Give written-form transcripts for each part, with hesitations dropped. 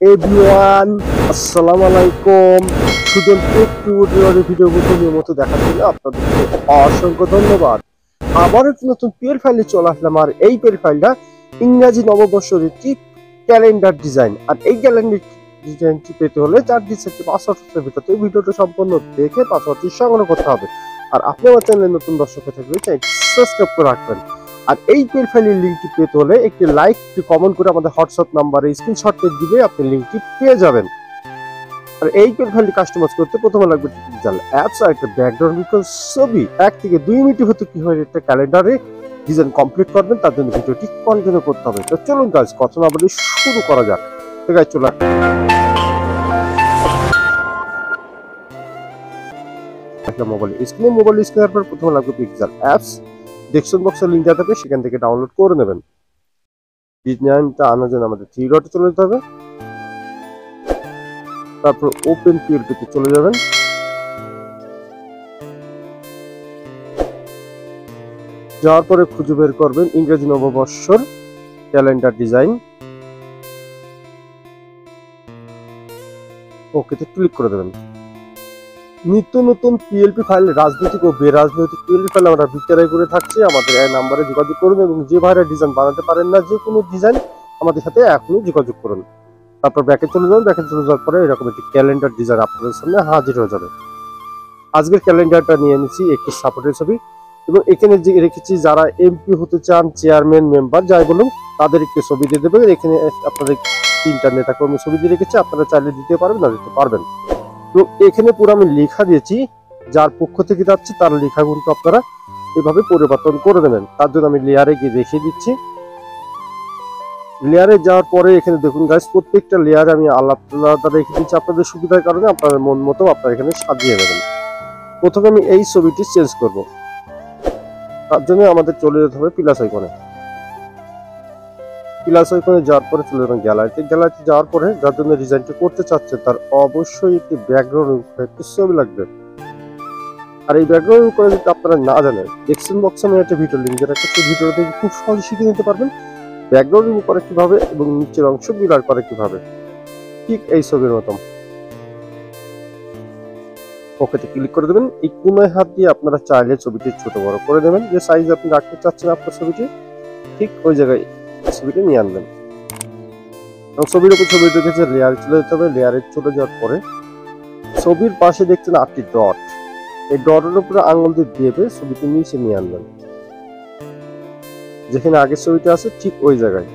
Everyone, আসসালামু আলাইকুম। Sujan take টিউটোরিয়ালের ভিডিওগুলো নিয়মিত দেখার জন্য আপনাদেরকে অসংখ্য ধন্যবাদ। আবার একটি নতুন পিএল ফাইলে চলে আসলাম। আর এই পিএল ফাইলটা ইংরেজি নববর্ষের একটি ক্যালেন্ডার ডিজাইন। আর এই ক্যালেন্ডার ডিজাইনটি পেতে হলে 4 ডিজিটের পাসওয়ার্ডের ভিতরে ভিডিওটা সম্পূর্ণ দেখে পাসওয়ার্ডটি সংগ্রহ করতে হবে। আর আপনি আমার চ্যানেলে নতুন দর্শক হয়ে থাকলে চ্যানেলটি সাবস্ক্রাইব করে রাখবেন। আর এই পিএল ফাইলের লিঙ্কটি পেতে হলে একটি লাইক, একটি কমেন্ট করে আমাদের হোয়াটসঅ্যাপ নাম্বারে স্ক্রিনশটটি দিলে আপনি লিঙ্কটি পেয়ে যাবেন। আর এই পিএল ফাইলটি কাস্টমাইজ করতে প্রথমে লাগবে ডিজিটাল অ্যাপস আর একটা ব্যাকগ্রাউন্ড ছবি। 1 থেকে 2 মিনিটের ভিতরে কিভাবে একটা ক্যালেন্ডারে ডিজাইন কমপ্লিট করবেন তার জন্য ভিডিওটি কন্টিনিউ করতে হবে। তো চলুন গাইস, কথা না বলে শুরু করা যাক। তো গাইস চলুন মোবাইল স্ক্রিনের পর প্রথমে লাগবে পিক্সেল অ্যাপস। ডেসক্রিপশন বক্সে লিংক দেওয়া থাকবে, সেখান থেকে ডাউনলোড করে নেবেন। ডিজাইনটা আনার জন্য আমাদের 3 ডটে চলে যেতে হবে। তারপর ওপেন পিএলপিতে চলে যাবেন। যাওয়ার পরে খুঁজে বের করবেন ইংরেজি নববর্ষর ক্যালেন্ডার ডিজাইন। ওকেতে ক্লিক করে দেবেন। নিত্য নতুন পিএলপি ফাইল, রাজনৈতিক ও বেরাজনৈতিক পিএলপি ফাইল আমরা বিক্রয় করে থাকছি। আমাদের এই নাম্বারে যোগাযোগ করুন এবং যে ভাইরা ডিজাইন বানাতে পারেন না, যে কোনো ডিজাইন আমাদের সাথে এখনই যোগাযোগ করুন। তারপর ব্যাকে চলে যাবেন। ব্যাকে চলে যাওয়ার পরে এরকম একটি ক্যালেন্ডার ডিজাইন আপনাদের সামনে হাজির হয়ে যাবে। আজকের ক্যালেন্ডারটা নিয়ে নিচ্ছি একটি সাপোর্টের ছবি এবং এখানে যে রেখেছি যারা এমপি হতে চান, চেয়ারম্যান, মেম্বার যাই বলুন, তাদের একটি ছবি দিয়ে দেবেন। এখানে আপনাদের 3টা নেতা কর্মীর ছবি দিয়ে রেখেছি, আপনারা চাইলে দিতে পারবেন না দিতে পারবেন। তো এখানে পুরো আমি লেখা দিয়েছি, যার পক্ষ থেকে যাচ্ছে তার লেখাগুলো আপনারা এভাবে পরিবর্তন করে দেবেন। তার জন্য আমি লেয়ারে গিয়ে দেখিয়ে দিচ্ছি। লেয়ারে যাওয়ার পরে এখানে দেখুন গাইস, প্রত্যেকটা লেয়ারে আমি আলাদা রেখে দিচ্ছি আপনাদের সুবিধার কারণে। আপনাদের মন মতো আপনারা এখানে সাজিয়ে নেবেন। প্রথমে আমি এই ছবিটি চেঞ্জ করব, তার জন্য আমাদের চলে যেতে হবে প্লাস আইকনে। প্লাস আইকনে যাওয়ার পরে চলে যাবেন গ্যালারিতে। গ্যালারিতে যাওয়ার পরে যার জন্য ডিজাইনটি করতে চাচ্ছে তার অবশ্যই একটি ব্যাকগ্রাউন্ড একটি ছবি লাগবে। আর এই ব্যাকগ্রাউন্ড করে যদি আপনারা না জানেন, ডেসক্রিপশন বক্সে আমি একটা ভিডিও লিংক যেটা একটা ভিডিও থেকে খুব সহজে শিখে নিতে পারবেন ব্যাকগ্রাউন্ড রিমুভ করে কিভাবে এবং নিচের অংশ ব্লার করে কিভাবে, ঠিক এই ছবির মতন। ওকেতে ক্লিক করে দেবেন। এই কোনায় হাত দিয়ে আপনারা চাইলে ছবিটি ছোট বড় করে দেবেন। যে সাইজ আপনি রাখতে চাচ্ছেন আপনার ছবিটি, ঠিক ওই জায়গায় ছবিটি নিয়ে আনবেন। এবং ছবির উপর ছবি রেখেছে লেয়ারে চলে যেতে হবে। লেয়ারে চলে যাওয়ার পরে ছবির পাশে দেখছেন 8টি ডট, এই ডটের উপরে আঙুল দিয়ে ছবিটি নিচে নিয়ে আনবেন। যেখানে আগের ছবিটা আছে ঠিক ওই জায়গায়,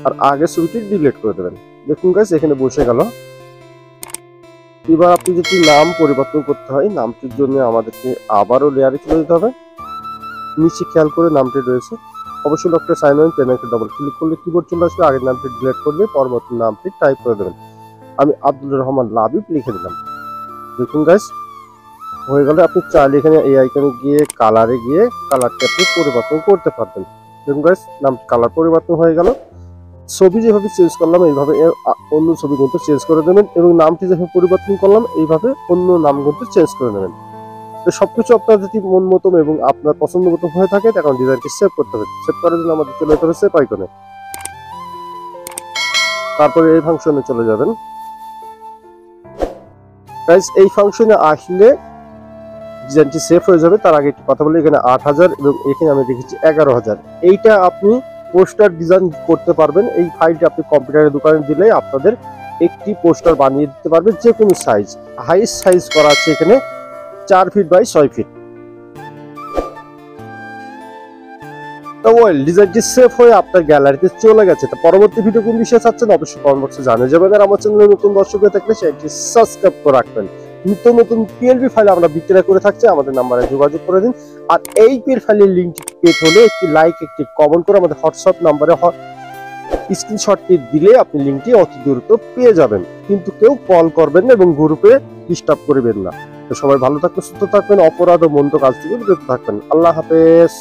আর আগের ছবিটি ডিলিট করে দেবেন। দেখুন গাইস, এখানে বসে গেল। এবার আপনি যদি নাম পরিবর্তন করতে হয়, নামটির জন্য আমাদেরকে আবারও লেয়ারে চলে যেতে হবে। নিচে খেয়াল করে নামটি রয়েছে, অবশ্যই ডক্টর সাইন ইন পেনে একটা ডবল ক্লিক করলে কিবোর্ড চলে আসবে। আগের নামটি ডিলিট করলে পরবর্তী নামটি টাইপ করে দেবেন। আমি আব্দুল রহমান লাবিব লিখে দিলাম। দেখুন গাইস, হয়ে গেলে আপনি চাইলে এখানে এই আইকনে গিয়ে কালারে গিয়ে কালারটি আপনি পরিবর্তন করতে পারবেন। দেখুন গাইস, নাম কালার পরিবর্তন হয়ে গেল। ছবি যেভাবে চেঞ্জ করলাম এইভাবে অন্য ছবি কিন্তু চেঞ্জ করে দেবেন এবং নামটি যেভাবে পরিবর্তন করলাম এইভাবে অন্য নাম কিন্তু চেঞ্জ করে নেবেন। তো সবকিছু আপনার যদি মন মতো এবং আপনার পছন্দ মতো হয়ে থাকে তখন ডিজাইনটি সেভ করতে হবে। সেভ করার জন্য আমাদের চলে যেতে হবে সেভ আইকনে। তারপরে এই ফাংশনে চলে যাবেন। গাইস, এই ফাংশনে আসলে ডিজাইনটি সেভ হয়ে যাবে। তার আগে একটি কথা বলি, এখানে 8000 এবং এখানে আমি রেখেছি 11000। এইটা আপনি পোস্টার ডিজাইন করতে পারবেন। এই ফাইলটি আপনি কম্পিউটারের দোকানে দিলে আপনাদের একটি পোস্টার বানিয়ে দিতে পারবেন, যে কোনো সাইজ। হাইস্ট সাইজ করা আছে এখানে 4 ফিট বাই 6 ফিট। তো ওয়েল, ডিজাইনটি সেভ হয়ে আপনার গ্যালারিতে চলে গেছে। তো পরবর্তী ভিডিও কোন বিষয়ে চাচ্ছেন অবশ্যই কমেন্ট বক্সে জানিয়ে যাবেন। আর আমার চ্যানেলে নতুন দর্শক হয়ে থাকলে চ্যানেলটি সাবস্ক্রাইব করে রাখবেন। নিত্য নতুন পিএলপি ফাইল আমরা বিক্রয় করে থাকছি, আমাদের নাম্বারে যোগাযোগ করে দিন। আর এই পিএল ফাইলের লিঙ্কটি পেতে হলে একটি লাইক, একটি কমেন্ট করে আমাদের হোয়াটসঅ্যাপ নাম্বারে স্ক্রিনশটটি দিলে আপনি লিঙ্কটি অতি দ্রুত পেয়ে যাবেন। কিন্তু কেউ কল করবেন না এবং গ্রুপে ডিস্টার্ব করবেন না। তো সবাই ভালো থাকবেন, সুস্থ থাকবেন, অপরাধ ও মন্দ কাজ থেকে বিরত থাকবেন। আল্লাহ হাফেজ।